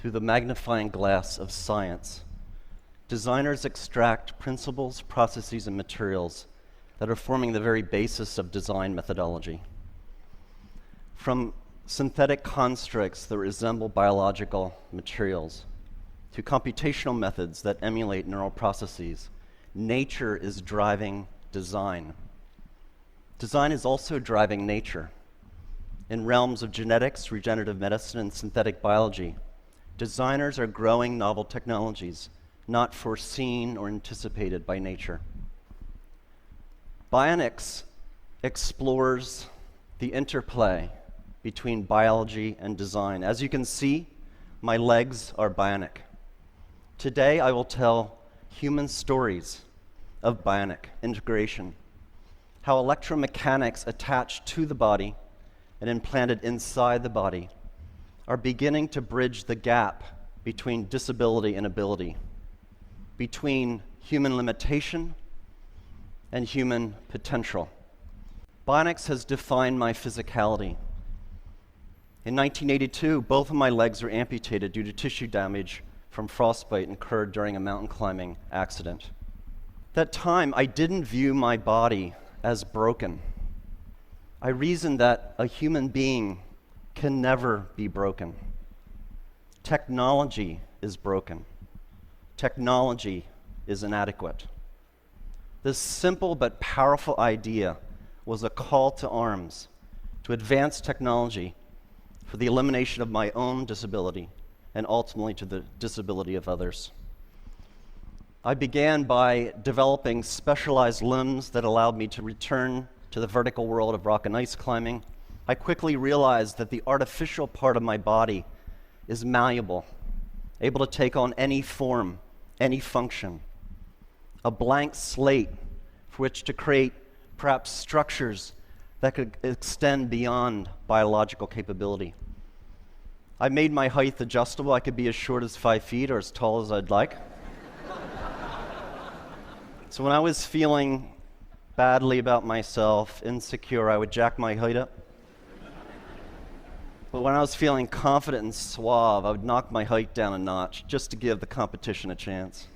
through the magnifying glass of science, designers extract principles, processes, and materials that are forming the very basis of design methodology. From synthetic constructs that resemble biological materials to computational methods that emulate neural processes, nature is driving design. Design is also driving nature. In realms of genetics, regenerative medicine, and synthetic biology, designers are growing novel technologies not foreseen or anticipated by nature. Bionics explores the interplay between biology and design. As you can see, my legs are bionic. Today, I will tell human stories of bionic integration, how electromechanics attached to the body and implanted inside the body are beginning to bridge the gap between disability and ability, between human limitation and human potential. Bionics has defined my physicality. In 1982, both of my legs were amputated due to tissue damage from frostbite incurred during a mountain climbing accident. At that time, I didn't view my body as broken. I reasoned that a human being can never be broken. Technology is broken. Technology is inadequate. This simple but powerful idea was a call to arms to advance technology for the elimination of my own disability and ultimately to the disability of others. I began by developing specialized limbs that allowed me to return to the vertical world of rock and ice climbing. I quickly realized that the artificial part of my body is malleable, able to take on any form, any function, a blank slate for which to create perhaps structures that could extend beyond biological capability. I made my height adjustable. I could be as short as 5 feet or as tall as I'd like. So when I was feeling badly about myself, insecure, I would jack my height up. But when I was feeling confident and suave, I would knock my height down a notch just to give the competition a chance.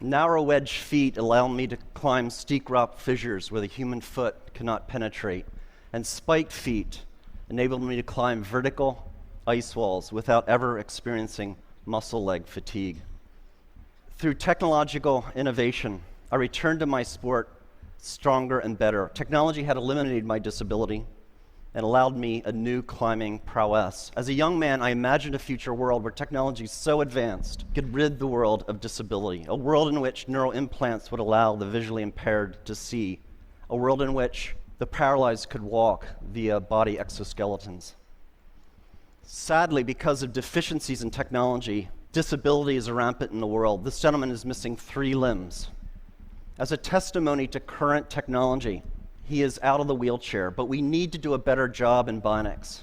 Narrow wedge feet allow me to climb steep rock fissures where the human foot cannot penetrate, and spiked feet enable me to climb vertical ice walls without ever experiencing muscle leg fatigue. Through technological innovation, I returned to my sport stronger and better. Technology had eliminated my disability and allowed me a new climbing prowess. As a young man, I imagined a future world where technology so advanced could rid the world of disability, a world in which neural implants would allow the visually impaired to see, a world in which the paralyzed could walk via body exoskeletons. Sadly, because of deficiencies in technology, disability is rampant in the world. This gentleman is missing 3 limbs. As a testimony to current technology, he is out of the wheelchair, but we need to do a better job in bionics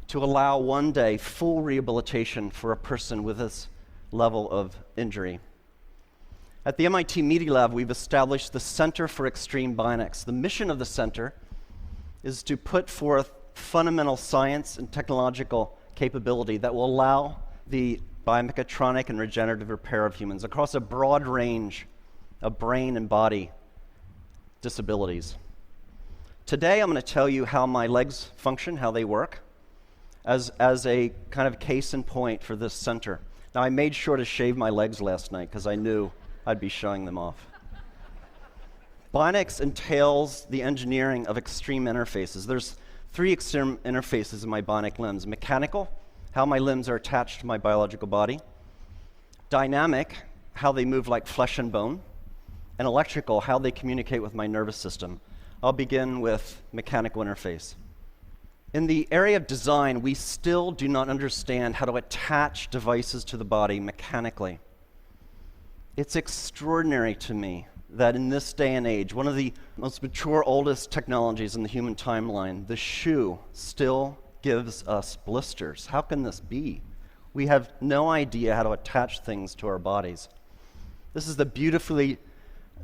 to allow one day full rehabilitation for a person with this level of injury. At the MIT Media Lab, we've established the Center for Extreme Bionics. The mission of the center is to put forth fundamental science and technological capability that will allow the biomechatronic and regenerative repair of humans across a broad range of brain and body disabilities. Today, I'm going to tell you how my legs function, how they work, as a kind of case in point for this center. Now, I made sure to shave my legs last night because I knew I'd be showing them off. Bionics entails the engineering of extreme interfaces. There's 3 extreme interfaces in my bionic limbs: mechanical, how my limbs are attached to my biological body; dynamic, how they move like flesh and bone; and electrical, how they communicate with my nervous system. I'll begin with mechanical interface. In the area of design, we still do not understand how to attach devices to the body mechanically. It's extraordinary to me that in this day and age, one of the most mature, oldest technologies in the human timeline, the shoe, still gives us blisters. How can this be? We have no idea how to attach things to our bodies. This is the beautifully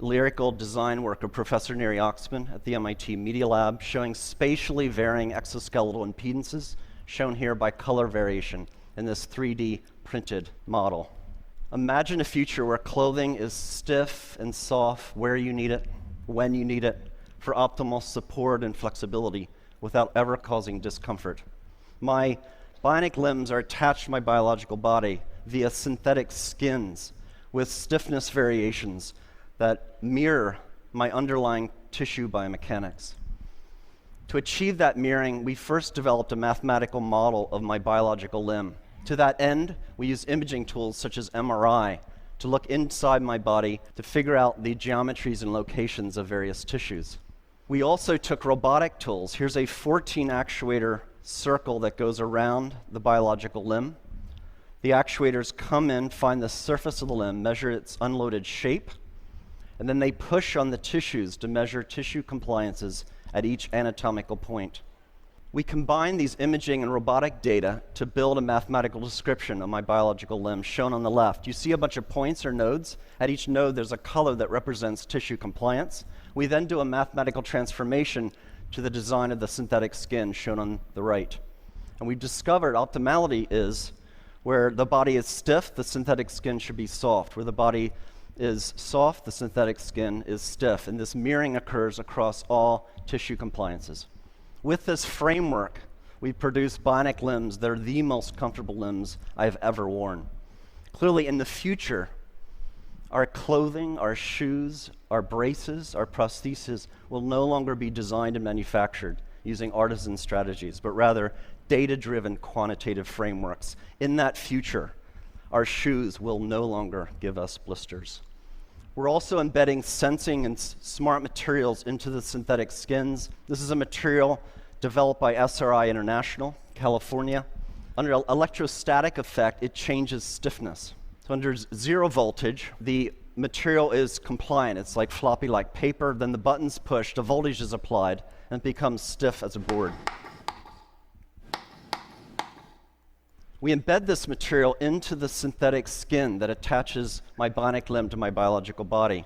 lyrical design work of Professor Neri Oxman at the MIT Media Lab, showing spatially varying exoskeletal impedances, shown here by color variation in this 3D printed model. Imagine a future where clothing is stiff and soft where you need it, when you need it, for optimal support and flexibility without ever causing discomfort. My bionic limbs are attached to my biological body via synthetic skins with stiffness variations that mirror my underlying tissue biomechanics. To achieve that mirroring, we first developed a mathematical model of my biological limb. To that end, we use imaging tools such as MRI to look inside my body to figure out the geometries and locations of various tissues. We also took robotic tools. Here's a 14 actuator circle that goes around the biological limb. The actuators come in, find the surface of the limb, measure its unloaded shape, and then they push on the tissues to measure tissue compliances at each anatomical point. We combine these imaging and robotic data to build a mathematical description of my biological limb, shown on the left. You see a bunch of points or nodes. At each node, there's a color that represents tissue compliance. We then do a mathematical transformation to the design of the synthetic skin, shown on the right. And we've discovered optimality is where the body is stiff, the synthetic skin should be soft. Where the body is soft, the synthetic skin is stiff, and this mirroring occurs across all tissue compliances. With this framework, we produce bionic limbs that are the most comfortable limbs I've ever worn. Clearly, in the future, our clothing, our shoes, our braces, our prostheses will no longer be designed and manufactured using artisan strategies, but rather data-driven quantitative frameworks. In that future, our shoes will no longer give us blisters. We're also embedding sensing and smart materials into the synthetic skins. This is a material developed by SRI International, California. Under electrostatic effect, it changes stiffness. So under zero voltage, the material is compliant. It's like floppy like paper. Then the button's pushed, the voltage is applied, and it becomes stiff as a board. We embed this material into the synthetic skin that attaches my bionic limb to my biological body.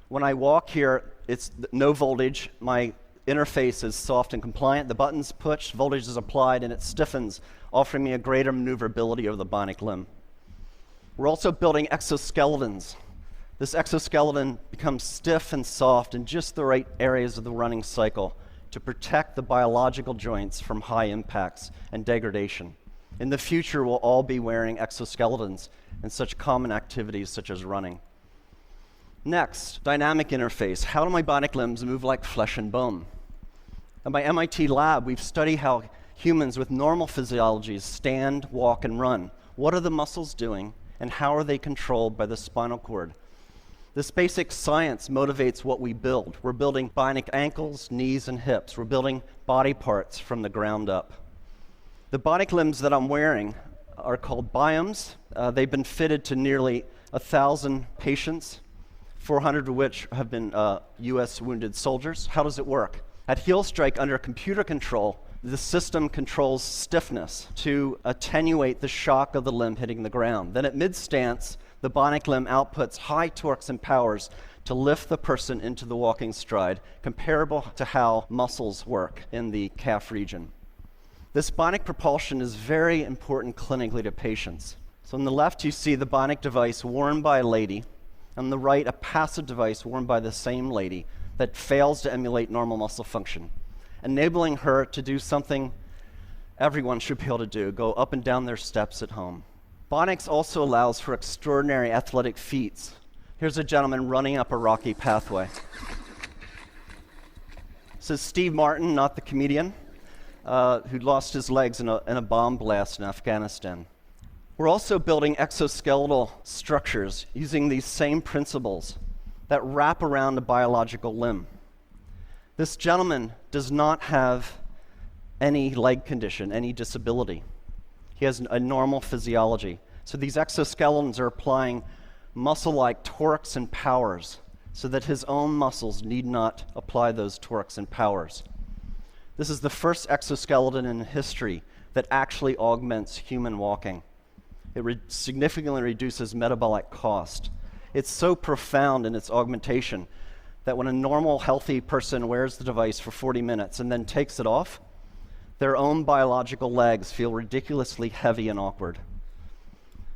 When I walk here, it's no voltage. My interface is soft and compliant. The button's pushed, voltage is applied, and it stiffens, offering me a greater maneuverability of the bionic limb. We're also building exoskeletons. This exoskeleton becomes stiff and soft in just the right areas of the running cycle to protect the biological joints from high impacts and degradation. In the future, we'll all be wearing exoskeletons in such common activities such as running. Next, dynamic interface. How do my bionic limbs move like flesh and bone? At my MIT lab, we've studied how humans with normal physiologies stand, walk, and run. What are the muscles doing, and how are they controlled by the spinal cord? This basic science motivates what we build. We're building bionic ankles, knees, and hips. We're building body parts from the ground up. The bionic limbs that I'm wearing are called biomes. They've been fitted to nearly 1,000 patients, 400 of which have been US wounded soldiers. How does it work? At heel strike under computer control, the system controls stiffness to attenuate the shock of the limb hitting the ground. Then at mid-stance, the bionic limb outputs high torques and powers to lift the person into the walking stride, comparable to how muscles work in the calf region. This bionic propulsion is very important clinically to patients. So on the left, you see the bionic device worn by a lady. On the right, a passive device worn by the same lady that fails to emulate normal muscle function, enabling her to do something everyone should be able to do, go up and down their steps at home. Bionics also allows for extraordinary athletic feats. Here's a gentleman running up a rocky pathway. This is Steve Martin, not the comedian, who lost his legs in a bomb blast in Afghanistan. We're also building exoskeletal structures using these same principles that wrap around a biological limb. This gentleman does not have any leg condition, any disability. He has a normal physiology. So these exoskeletons are applying muscle-like torques and powers so that his own muscles need not apply those torques and powers. This is the first exoskeleton in history that actually augments human walking. It significantly reduces metabolic cost. It's so profound in its augmentation that when a normal, healthy person wears the device for 40 minutes and then takes it off, their own biological legs feel ridiculously heavy and awkward.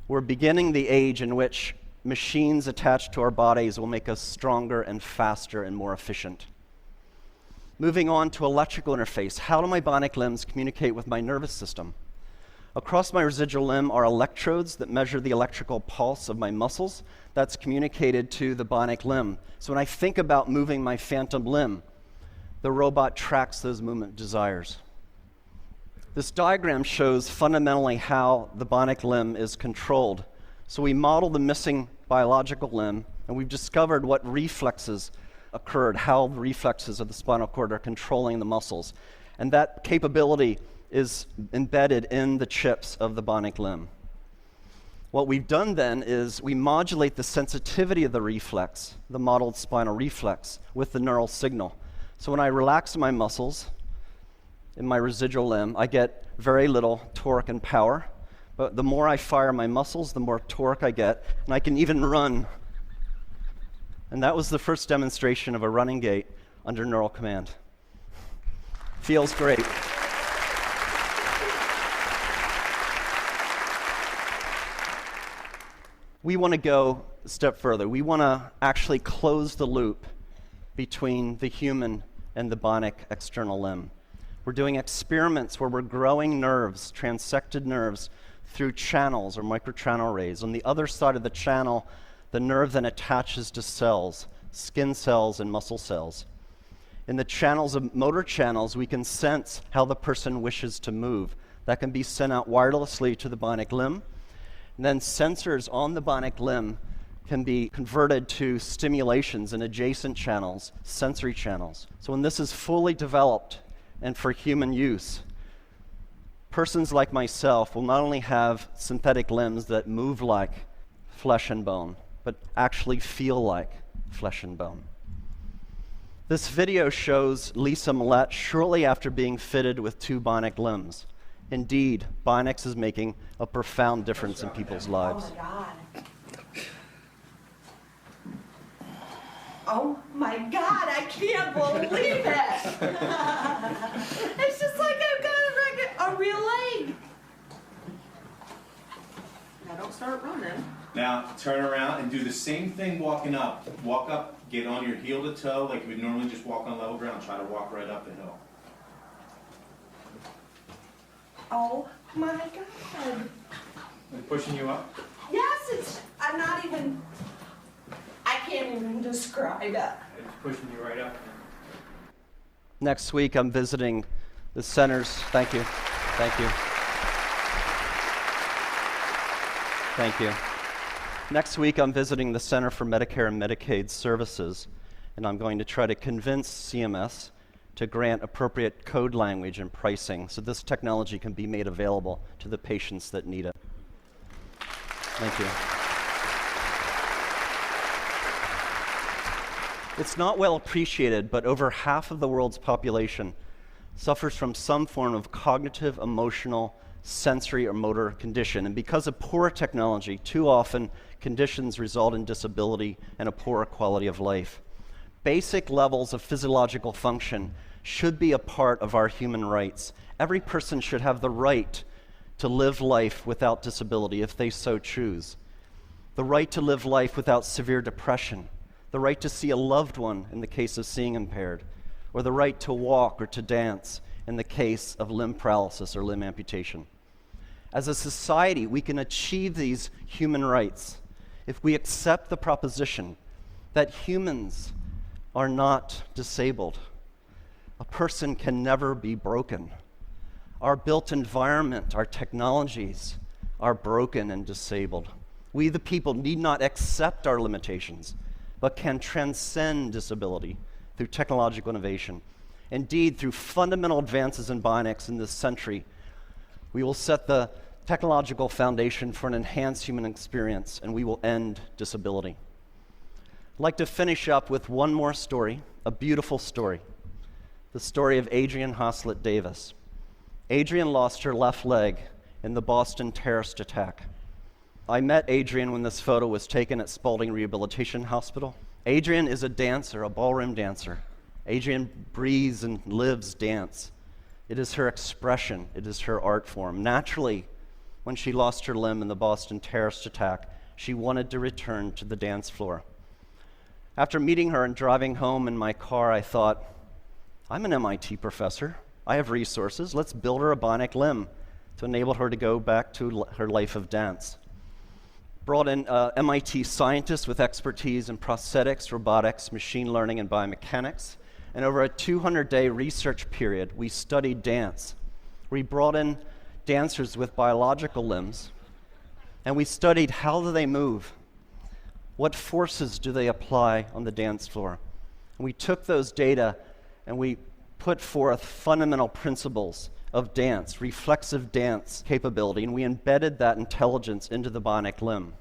We're beginning the age in which machines attached to our bodies will make us stronger and faster and more efficient. Moving on to electrical interface. How do my bionic limbs communicate with my nervous system? Across my residual limb are electrodes that measure the electrical pulse of my muscles. That's communicated to the bionic limb. So when I think about moving my phantom limb, the robot tracks those movement desires. This diagram shows fundamentally how the bionic limb is controlled. So we model the missing biological limb, and we've discovered what reflexes occurred, how the reflexes of the spinal cord are controlling the muscles. And that capability is embedded in the chips of the bionic limb. What we've done then is we modulate the sensitivity of the reflex, the modeled spinal reflex, with the neural signal. So when I relax my muscles in my residual limb, I get very little torque and power. But the more I fire my muscles, the more torque I get, and I can even run. And that was the first demonstration of a running gait under neural command. Feels great. We want to go a step further. We want to actually close the loop between the human and the bionic external limb. We're doing experiments where we're growing nerves, transected nerves, through channels or microchannel arrays. On the other side of the channel, the nerve then attaches to cells, skin cells and muscle cells. In the channels of motor channels, we can sense how the person wishes to move. That can be sent out wirelessly to the bionic limb. And then sensors on the bionic limb can be converted to stimulations in adjacent channels, sensory channels. So when this is fully developed and for human use, persons like myself will not only have synthetic limbs that move like flesh and bone, but actually feel like flesh and bone. This video shows Lisa Millette shortly after being fitted with 2 bionic limbs. Indeed, bionics is making a profound difference in people's lives. Oh my God, I can't believe it! It's just like I've got a real leg. Now don't start running. Now turn around and do the same thing walking up. Walk up, get on your heel to toe like you would normally just walk on level ground. Try to walk right up the hill. Oh my God. Is it pushing you up? Yes, I'm not even, I can't even describe it. It's pushing you right up. Next week, I'm visiting the centers. Thank you. Thank you. Thank you. Next week, I'm visiting the Center for Medicare and Medicaid Services, and I'm going to try to convince CMS to grant appropriate code language and pricing so this technology can be made available to the patients that need it. Thank you. It's not well appreciated, but over half of the world's population suffers from some form of cognitive, emotional, sensory, or motor condition. And because of poor technology, too often conditions result in disability and a poorer quality of life. Basic levels of physiological function should be a part of our human rights. Every person should have the right to live life without disability if they so choose. The right to live life without severe depression. The right to see a loved one in the case of seeing impaired. Or the right to walk or to dance in the case of limb paralysis or limb amputation. As a society, we can achieve these human rights if we accept the proposition that humans are not disabled. A person can never be broken. Our built environment, our technologies are broken and disabled. We, the people, need not accept our limitations, but can transcend disability through technological innovation. Indeed, through fundamental advances in bionics in this century, we will set the technological foundation for an enhanced human experience, and we will end disability. I'd like to finish up with one more story, a beautiful story. The story of Adrienne Haslett Davis. Adrienne lost her left leg in the Boston terrorist attack. I met Adrienne when this photo was taken at Spaulding Rehabilitation Hospital. Adrian is a dancer, a ballroom dancer. Adrian breathes and lives dance. It is her expression. It is her art form. Naturally, when she lost her limb in the Boston terrorist attack, she wanted to return to the dance floor. After meeting her and driving home in my car, I thought, I'm an MIT professor. I have resources. Let's build her a bionic limb to enable her to go back to her life of dance. Brought in MIT scientists with expertise in prosthetics, robotics, machine learning, and biomechanics. And over a 200-day research period, we studied dance. We brought in dancers with biological limbs, and we studied how do they move, what forces do they apply on the dance floor. And we took those data and we put forth fundamental principles of dance, reflexive dance capability, and we embedded that intelligence into the bionic limb.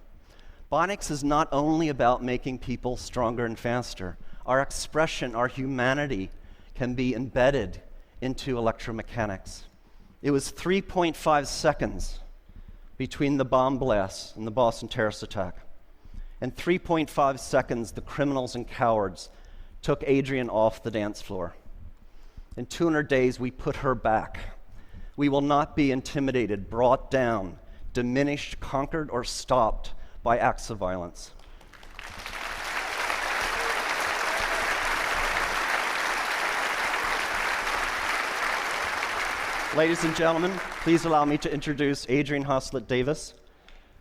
Bionics is not only about making people stronger and faster. Our expression, our humanity, can be embedded into electromechanics. It was 3.5 seconds between the bomb blasts and the Boston terrorist attack. In 3.5 seconds, the criminals and cowards took Adrian off the dance floor. In 200 days, we put her back. We will not be intimidated, brought down, diminished, conquered, or stopped by acts of violence. Ladies and gentlemen, please allow me to introduce Adrian Hoslett Davis,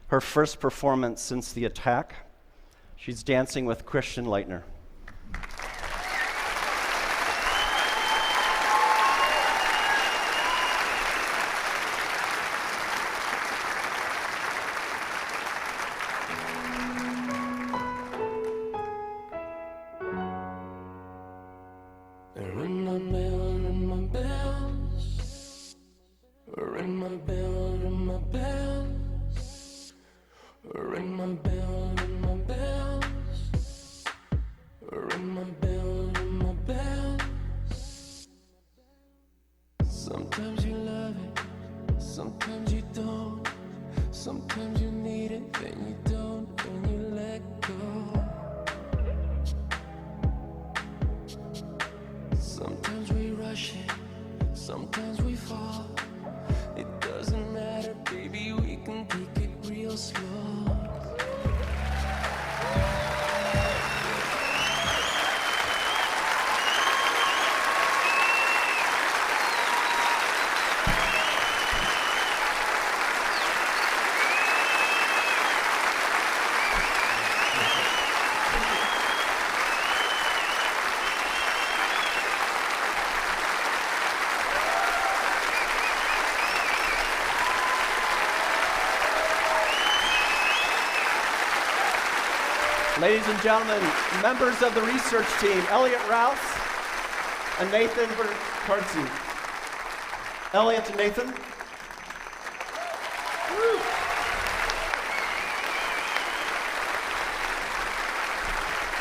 her first performance since the attack. She's dancing with Christian Leitner. Sometimes you love it, sometimes you don't. Sometimes you need it, then you don't, and you let go. Sometimes we rush it, sometimes we fall. It doesn't matter, baby, we can take it real slow. Ladies and gentlemen, members of the research team, Elliot Rouse and Nathan Bertarzi. Elliot and Nathan. Woo.